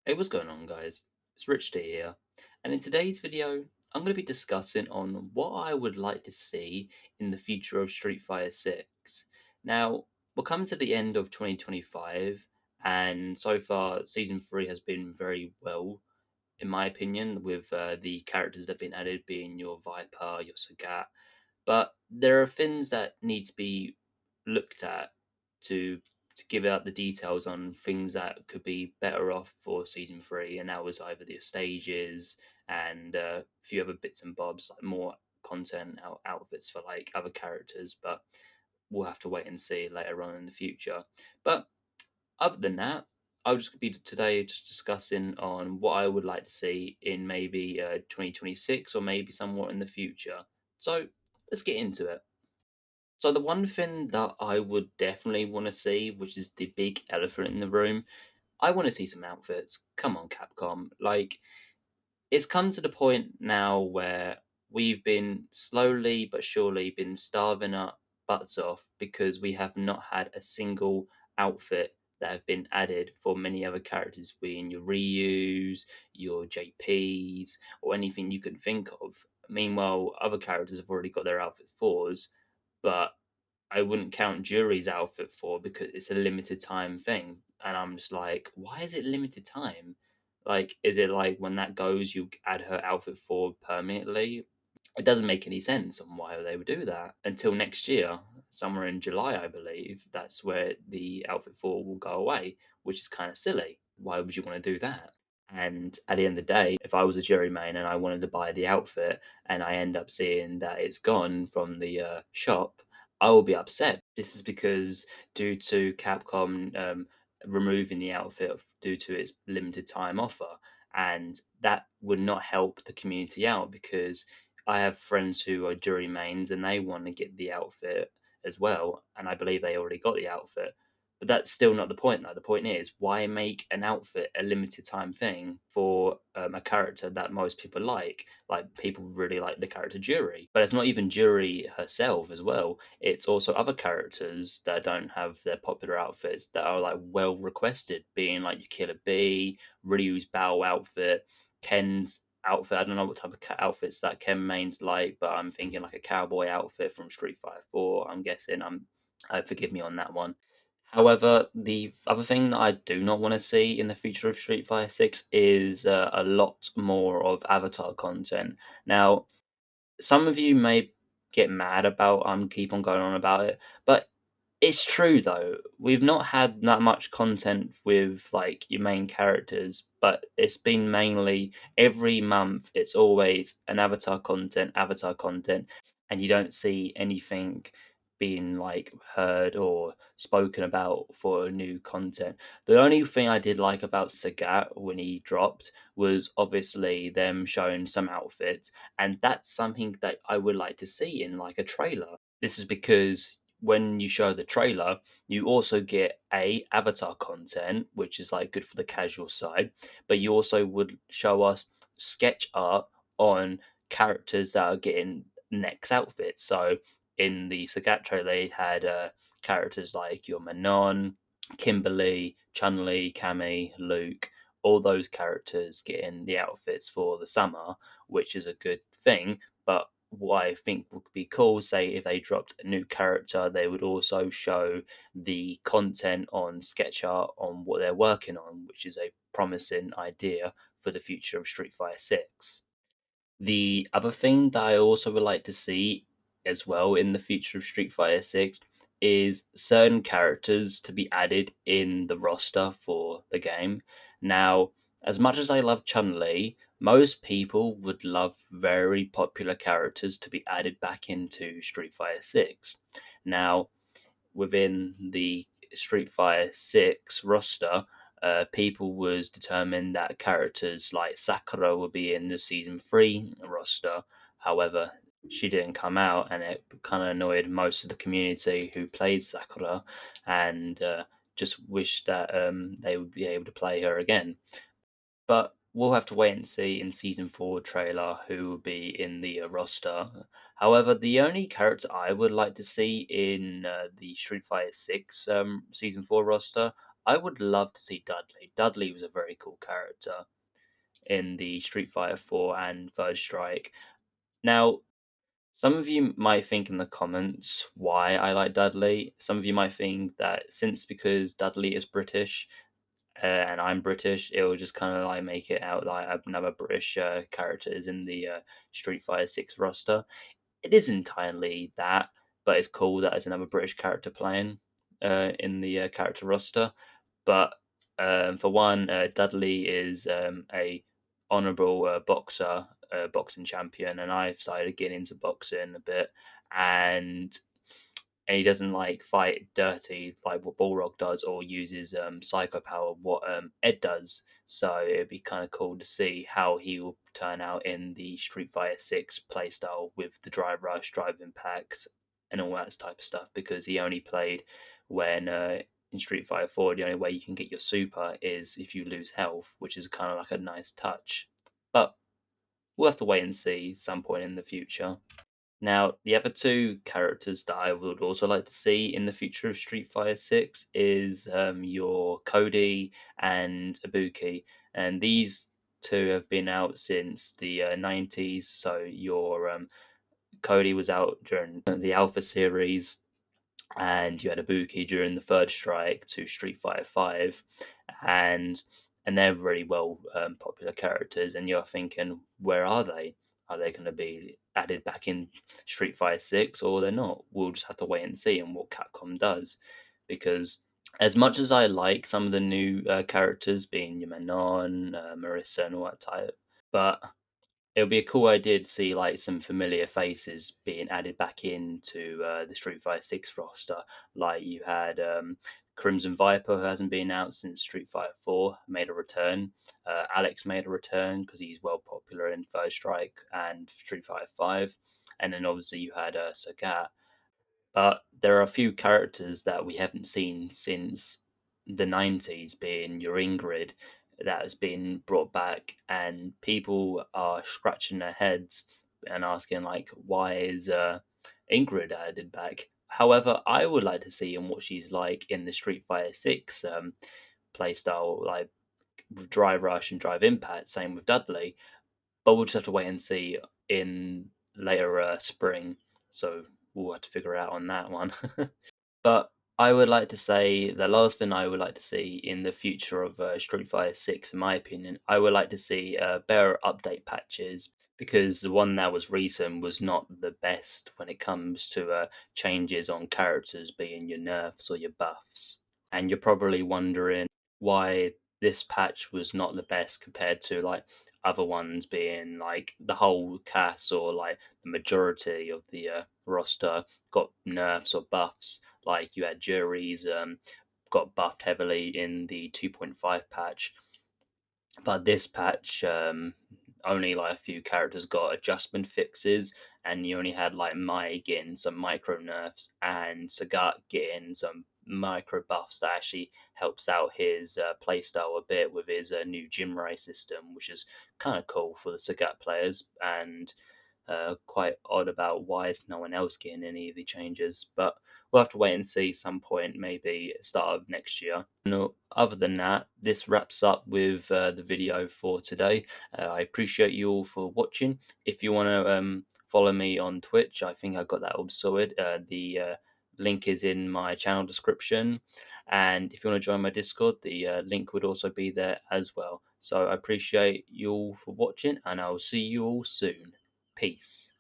Hey, what's going on, guys? It's Rich D here, and in today's video, I'm going to be discussing on what I would like to see in the future of Street Fighter 6. Now, we're coming to the end of 2025, and so far, Season 3 has been very well, in my opinion, with the characters that have been added being your Viper, your Sagat, but there are things that need to be looked at to give out the details on things that could be better off for season three, and that was either the stages and a few other bits and bobs, like more content outfits for like other characters. But we'll have to wait and see later on in the future. But other than that, I'll just be today just discussing on what I would like to see in maybe 2026 or maybe somewhat in the future. So let's get into it. So the one thing that I would definitely want to see, which is the big elephant in the room, I want to see some outfits. Come on, Capcom. Like, it's come to the point now where we've been slowly but surely been starving our butts off because we have not had a single outfit that have been added for many other characters, being your Ryus, your JPs, or anything you can think of. Meanwhile, other characters have already got their outfit fours, but I wouldn't count Jury's outfit for because it's a limited time thing. And I'm just like, why is it limited time? Like, is it like when that goes, you add her outfit for permanently? It doesn't make any sense on why they would do that until next year, somewhere in July, I believe. That's where the outfit for will go away, which is kind of silly. Why would you want to do that? And at the end of the day, if I was a Jerry main and I wanted to buy the outfit and I end up seeing that it's gone from the shop, I will be upset. This is because due to Capcom removing the outfit due to its limited time offer, and that would not help the community out because I have friends who are jury mains and they want to get the outfit as well, and I believe they already got the outfit. But that's still not the point, though. The point is, why make an outfit a limited time thing for a character that most people like? Like, people really like the character Jury. But it's not even Jury herself as well. It's also other characters that don't have their popular outfits that are like well requested, being like your Killer Bee, Ryu's Bow outfit, Ken's outfit. I don't know what type of outfits that Ken mains like, but I'm thinking like a cowboy outfit from Street Fighter 4. I'm guessing. Forgive me on that one. However, the other thing that I do not want to see in the future of Street Fighter 6 is a lot more of Avatar content. Now, some of you may get mad about keep on going on about it, but it's true though. We've not had that much content with like your main characters, but it's been mainly every month. It's always an avatar content, and you don't see anything being like heard or spoken about for new content. The only thing I did like about Sagat when he dropped was obviously them showing some outfits, and that's something that I would like to see in like a trailer. This is because when you show the trailer, you also get a avatar content, which is like good for the casual side, but you also would show us sketch art on characters that are getting next outfits. So in the Sagat trailer, they had characters like your Manon, Kimberly, Chun Li, Cammy, Luke, all those characters getting the outfits for the summer, which is a good thing. But what I think would be cool, say if they dropped a new character, they would also show the content on sketch art on what they're working on, which is a promising idea for the future of Street Fighter 6. The other thing that I also would like to see as well in the future of Street Fighter 6 is certain characters to be added in the roster for the game. Now, as much as I love Chun Li, most people would love very popular characters to be added back into Street Fighter 6. Now, within the Street Fighter 6 roster, people was determined that characters like Sakura would be in the season 3 roster. However, she didn't come out, and it kind of annoyed most of the community who played Sakura, and just wished that they would be able to play her again. But we'll have to wait and see in season 4 trailer who will be in the roster. However, the only character I would like to see in the Street Fighter 6 season 4 roster, I would love to see Dudley. Dudley was a very cool character in the Street Fighter 4 and Third Strike. Now, some of you might think in the comments why I like Dudley. Some of you might think that since because Dudley is British, and I'm British, it will just kind of like make it out like another British character is in the Street Fighter 6 roster. It is entirely that, but it's cool that it's another British character playing in the character roster. But for one, Dudley is a honourable boxer, boxing champion, and I've started getting into boxing a bit, and he doesn't like fight dirty like what Balrog does, or uses psycho power what Ed does. So it'd be kind of cool to see how he will turn out in the Street Fighter 6 playstyle with the drive rush, drive impact, and all that type of stuff. Because he only played when in Street Fighter 4, the only way you can get your super is if you lose health, which is kind of like a nice touch. But we'll have to wait and see some point in the future. Now, the other two characters that I would also like to see in the future of Street Fighter 6 is your Cody and Ibuki. And these two have been out since the 90s. So your Cody was out during the Alpha series, and you had Ibuki during the Third Strike to Street Fighter 5. And they're very well popular characters, and you're thinking, where are they? Are they going to be added back in Street Fighter 6 or they're not? We'll just have to wait and see and what Capcom does. Because as much as I like some of the new characters, being your Manon, Marissa, and all that type, but it would be a cool idea to see like some familiar faces being added back into the Street Fighter 6 roster. Like you had Crimson Viper, who hasn't been out since Street Fighter 4, made a return. Alex made a return because he's well popular in First Strike and Street Fighter 5. And then obviously you had Sagat. But there are a few characters that we haven't seen since the 90s, being your Ingrid, that has been brought back, and people are scratching their heads and asking, like, why is Ingrid added back? However, I would like to see what she's like in the Street Fighter 6 playstyle, like with Drive Rush and Drive Impact, same with Dudley. But we'll just have to wait and see in later spring. So we'll have to figure out on that one. But I would like to say the last thing I would like to see in the future of Street Fighter 6, in my opinion, I would like to see better update patches, because the one that was recent was not the best when it comes to changes on characters, being your nerfs or your buffs. And you're probably wondering why this patch was not the best compared to like other ones, being like the whole cast or like the majority of the roster got nerfs or buffs. Like you had Juries got buffed heavily in the 2.5 patch, but this patch only like a few characters got adjustment fixes, and you only had like Mai getting some micro nerfs and Sagat getting some micro buffs that actually helps out his playstyle a bit with his new Jinrai system, which is kind of cool for the Sagat players, and quite odd about why is no one else getting any of the changes. But we'll have to wait and see some point, maybe start of next year. No, other than that, this wraps up with the video for today. I appreciate you all for watching. If you want to follow me on Twitch, I think I got that all sorted. The link is in my channel description. And if you want to join my Discord, the link would also be there as well. So I appreciate you all for watching, and I'll see you all soon. Peace.